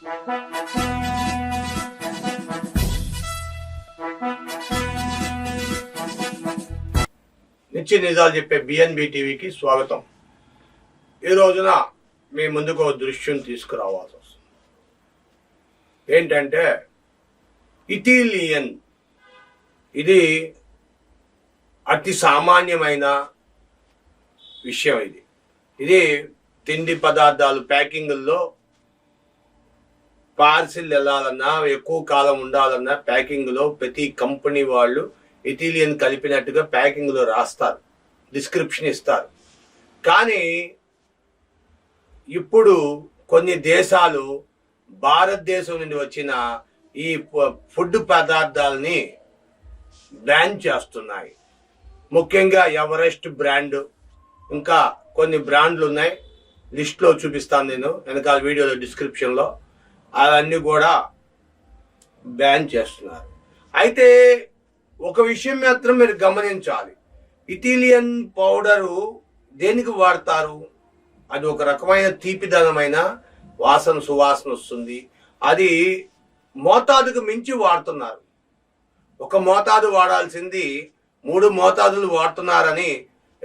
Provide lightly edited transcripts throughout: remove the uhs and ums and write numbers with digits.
నిత్య నిజాలు చెప్పే బిఎన్బి టీవీకి స్వాగతం. ఈ రోజున మీ ముందుకు ఒక దృశ్యం తీసుకురావాల్సి వస్తుంది. ఏంటంటే ఇథిలియన్, ఇది అతి సామాన్యమైన విషయం. ఇది తిండి పదార్థాలు ప్యాకింగ్ల్లో పార్సిల్ వెళ్ళాలన్నా, ఎక్కువ కాలం ఉండాలన్నా ప్యాకింగ్లో ప్రతి కంపెనీ వాళ్ళు ఇథిలియన్ కలిపినట్టుగా ప్యాకింగ్లో రాస్తారు, డిస్క్రిప్షన్ ఇస్తారు. కానీ ఇప్పుడు కొన్ని దేశాలు భారతదేశం నుండి వచ్చిన ఈ ఫుడ్ పదార్థాలని బ్యాన్ చేస్తున్నాయి. ముఖ్యంగా ఎవరెస్ట్ బ్రాండ్, ఇంకా కొన్ని బ్రాండ్లు ఉన్నాయి, లిస్ట్లో చూపిస్తాను నేను వెనకాల వీడియోలో డిస్క్రిప్షన్లో. అవన్నీ కూడా బ్యాన్ చేస్తున్నారు. అయితే ఒక విషయం మాత్రం మీరు గమనించాలి, ఇథిలియన్ పౌడరు దేనికి వాడతారు? అది ఒక రకమైన తీపిదనమైన సువాసన వస్తుంది. అది మోతాదుకు మించి వాడుతున్నారు. ఒక మోతాదు వాడాల్సింది 3 మోతాదులు వాడుతున్నారని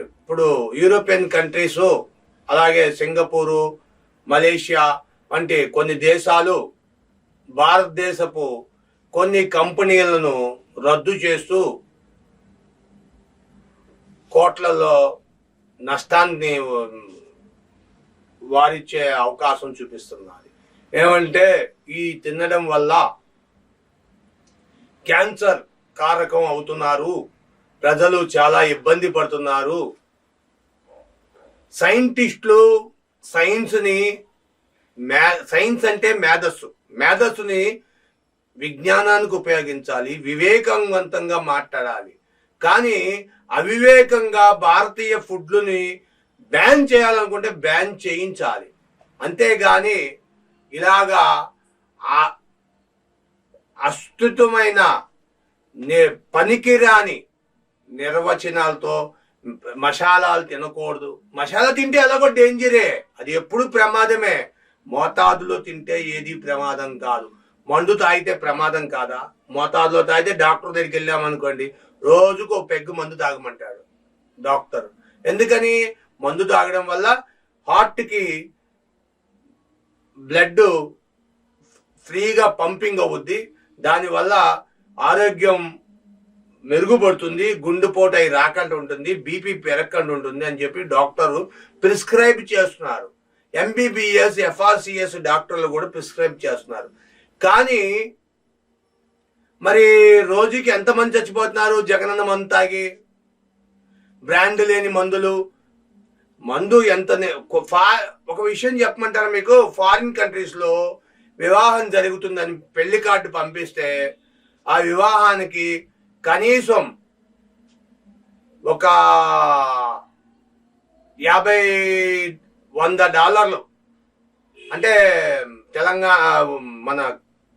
ఇప్పుడు యూరోపియన్ కంట్రీస్, అలాగే సింగపూరు, మలేషియా వంటి కొన్ని దేశాలు భారతదేశపు కొన్ని కంపెనీలను రద్దు చేస్తూ కోట్లలో నష్టాన్ని వారిచ్చే అవకాశం చూపిస్తున్నది. ఏమంటే ఈ తినడం వల్ల క్యాన్సర్ కారకం అవుతున్నారు, ప్రజలు చాలా ఇబ్బంది పడుతున్నారు. సైంటిస్టులు సైన్స్ అంటే మేధస్సుని విజ్ఞానానికి ఉపయోగించాలి, వివేకవంతంగా మాట్లాడాలి. కానీ అవివేకంగా భారతీయ ఫుడ్లని బ్యాన్ చేయాలనుకుంటే బ్యాన్ చేయించాలి. అంతేగాని ఇలాగా అస్తుతమైన పనికిరాని నిర్వచనాలతో మసాలాలు తినకూడదు. మసాలా తింటే ఎలాగో డేంజరే, అది ఎప్పుడు ప్రమాదమే. మోతాదులో తింటే ఏది ప్రమాదం కాదు. మందు తాగితే ప్రమాదం కాదా? మోతాదులో తాగితే డాక్టర్ దగ్గరికి వెళ్ళామనుకోండి, రోజుకు ఒక పెగ్గు మందు తాగమంటాడు డాక్టర్. ఎందుకని? మందు తాగడం వల్ల హార్ట్కి బ్లడ్ ఫ్రీగా పంపింగ్ అవుద్ది, దానివల్ల ఆరోగ్యం మెరుగుపడుతుంది, గుండెపోటు అయి రాకుండా ఉంటుంది, బీపీ పెరగకుండా ఉంటుంది అని చెప్పి డాక్టరు ప్రిస్క్రైబ్ చేస్తున్నారు. ఎంబీబీఎస్, ఎఫ్ఆర్సిఎస్ డాక్టర్లు కూడా ప్రిస్క్రైబ్ చేస్తున్నారు. కానీ మరి రోజుకి ఎంతమంది చచ్చిపోతున్నారు జగనన్న మందు తాగి? బ్రాండ్ లేని మందు ఎంత. ఒక విషయం చెప్పమంటారా మీకు? ఫారిన్ కంట్రీస్లో వివాహం జరుగుతుందని పెళ్లి కార్డు పంపిస్తే ఆ వివాహానికి కనీసం ఒక $50-100, అంటే తెలంగాణ మన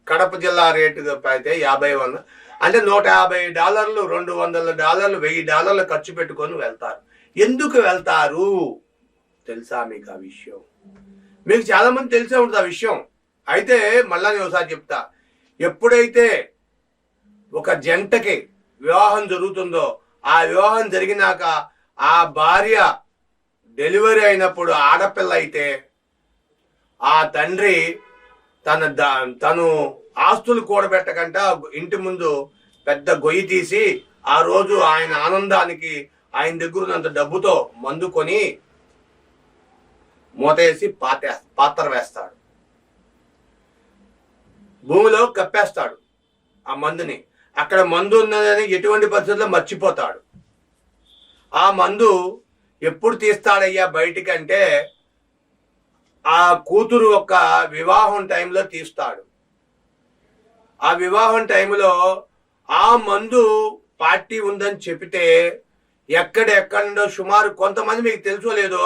కడప జిల్లా రేటు అయితే 50-100, అంటే $150, $200, $1000 ఖర్చు పెట్టుకొని వెళ్తారు. ఎందుకు వెళ్తారు తెలుసా మీకు ఆ విషయం? మీకు చాలా మంది తెలిసే ఉంటుంది ఆ విషయం. అయితే మళ్ళా నేను ఒకసారి చెప్తా. ఎప్పుడైతే ఒక జంటకి వివాహం జరుగుతుందో, ఆ వివాహం జరిగినాక ఆ భార్య డెలివరీ అయినప్పుడు ఆడపిల్ల అయితే ఆ తండ్రి తను ఆస్తులు కూడబెట్టకంట ఇంటి ముందు పెద్ద గొయ్యి తీసి ఆ రోజు ఆయన ఆనందానికి ఆయన దగ్గర ఉన్నంత డబ్బుతో మందు కొని మూతేసి పాత్ర వేస్తాడు, భూమిలో కప్పేస్తాడు ఆ మందుని. అక్కడ మందు ఉన్నదని ఎటువంటి పరిస్థితుల్లో మర్చిపోతాడు. ఆ మందు ఎప్పుడు తీస్తాడయ్యా బయటికి అంటే ఆ కూతురు ఒక వివాహం టైంలో తీస్తాడు. ఆ వివాహం టైంలో ఆ మందు పార్టీ ఉందని చెబితే ఎక్కడెక్కడో సుమారు కొంతమంది, మీకు తెలుసో లేదో,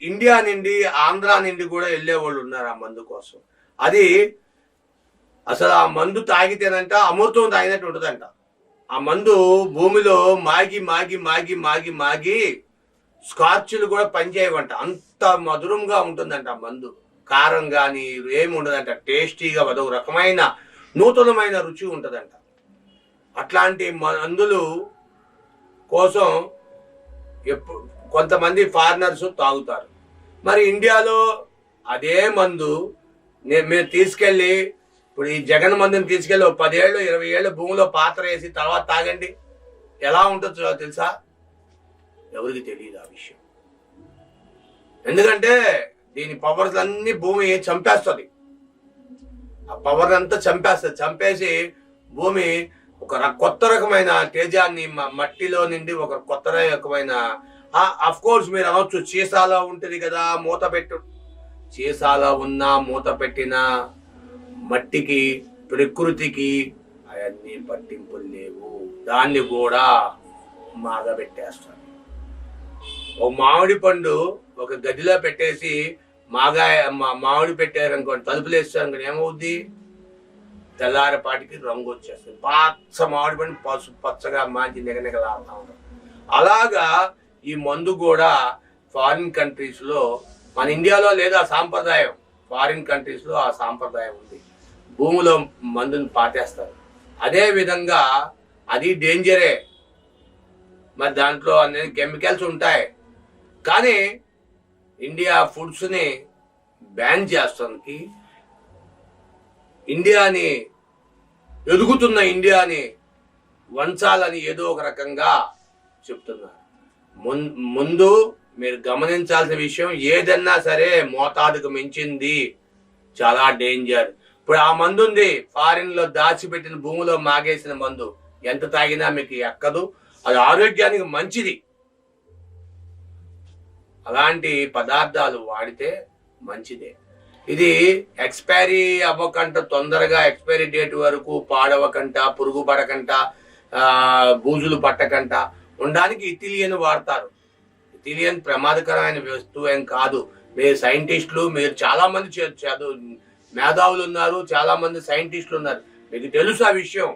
ఇండియా నుండి ఆంధ్రా నుండి కూడా వెళ్ళేవాళ్ళు ఉన్నారు ఆ మందు కోసం. అది అసలు ఆ మందు తాగితేనంట అమృతం తాగినట్టు ఉంటుందంట. ఆ మందు భూమిలో మాగి మాగి మాగి మాగి మాగి స్కార్చులు కూడా పనిచేయవంట, అంత మధురంగా ఉంటుందంట ఆ మందు. కారం కానీ ఏమి ఉండదంట. టేస్టీగా అదొక రకమైన నూతనమైన రుచి ఉంటుందంట. అట్లాంటి మందులు కోసం కొంతమంది ఫారినర్స్ తాగుతారు. మరి ఇండియాలో అదే మందు మీరు తీసుకెళ్ళి, ఇప్పుడు ఈ జగన్ మందుని తీసుకెళ్ళి 10 ఏళ్ళు 20 ఏళ్ళు భూమిలో పాత్ర వేసి తర్వాత తాగండి, ఎలా ఉంటుందో తెలుసా? ఎవరికి తెలియదు ఆ విషయం. ఎందుకంటే దీని పవర్స్ అన్ని భూమి చంపేస్తుంది. ఆ పవర్ అంతా చంపేసి భూమి ఒక కొత్త రకమైన తేజాన్ని మట్టిలో నుండి ఒక కొత్త రకమైన, అఫ్ కోర్స్ మీరు అనొచ్చు సీసాలో ఉంటుంది కదా మూత పెట్టు. సీసాలో ఉన్న మూత పెట్టిన మట్టికి ప్రకృతికి అవన్నీ పట్టింపులు లేవు. దాన్ని కూడా మాగబెట్టేస్తారు. ఒక మామిడి పండు ఒక గదిలో పెట్టేసి మామిడి పెట్టారనుకోండి, తలుపులు వేస్తారనుకోండి, ఏమవుద్ది? తెల్లారిపాటికి రంగు వచ్చేస్తుంది. పచ్చ మామిడి పండు పచ్చగా మంచి నిగనిగలాడుతూ ఉంటాం. అలాగా ఈ మందు కూడా ఫారిన్ కంట్రీస్ లో, మన ఇండియాలో లేదా సాంప్రదాయం, ఫారిన్ కంట్రీస్ లో ఆ సాంప్రదాయం ఉంది. భూమిలో మందుని పాతేస్తారు. అదే విధంగా అది డేంజరే. మరి దాంట్లో అన్ని కెమికల్స్ ఉంటాయి. కానీ ఇండియా ఫుడ్స్ని బ్యాన్ చేస్తానికి, ఇండియాని ఎదుగుతున్న ఇండియాని వంచాలని ఏదో ఒక రకంగా చెప్తున్నారు. ముందు మీరు గమనించాల్సిన విషయం, ఏదన్నా సరే మోతాదుకు మించింది చాలా డేంజర్. ఇప్పుడు ఆ మందు ఉంది, ఫారిన్ లో దాచిపెట్టిన భూమిలో మాగేసిన మందు, ఎంత తాగినా మీకు ఎక్కదు. అది ఆరోగ్యానికి మంచిది. అలాంటి పదార్థాలు వాడితే మంచిదే. ఇది ఎక్స్పైరీ అవ్వకంట, తొందరగా ఎక్స్పైరీ డేట్ వరకు పాడవకంట, పురుగు పడకంట, బూజులు పట్టకంట ఉండడానికి ఇథిలియన్ వాడతారు. ఇథిలియన్ ప్రమాదకరమైన వస్తువు ఏం కాదు. మీరు సైంటిస్టులు, మీరు చాలా మంది చదువు మేధావులు ఉన్నారు, చాలా మంది సైంటిస్టులు ఉన్నారు, మీకు తెలుసు ఆ విషయం.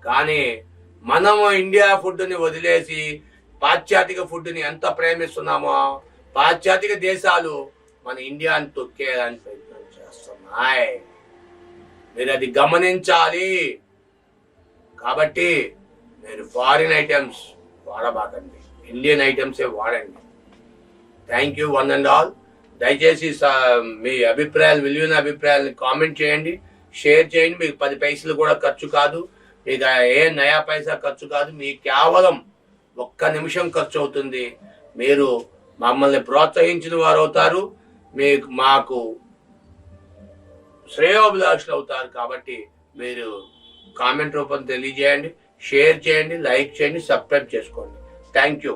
కానీ మనం ఇండియా ఫుడ్ని వదిలేసి పాశ్చాత్య ఫుడ్ని ఎంత ప్రేమిస్తున్నామో, పాశ్చాత్య దేశాలు మన ఇండియాని తొక్కేయాలని ప్రయత్నం చేస్తున్నాయి. మీరు అది గమనించాలి. కాబట్టి మీరు ఫారిన్ ఐటమ్స్ వాడబాకండి, ఇండియన్ ఐటమ్సే వాడండి. Thank you one and all. దయచేసి మీ అభిప్రాయాలు, విలువైన అభిప్రాయాలను కామెంట్ చేయండి, షేర్ చేయండి. మీకు 10 పైసలు కూడా ఖర్చు కాదు, మీకు ఏ నయా పైసా ఖర్చు కాదు. మీకు కేవలం 1 నిమిషం ఖర్చు అవుతుంది. మీరు మమ్మల్ని ప్రోత్సహించిన వారు అవుతారు, మాకు శ్రేయోభిలాషులు అవుతారు. కాబట్టి మీరు కామెంట్ రూపంలో తెలియజేయండి, షేర్ చేయండి, లైక్ చేయండి, సబ్స్క్రైబ్ చేసుకోండి. Thank you.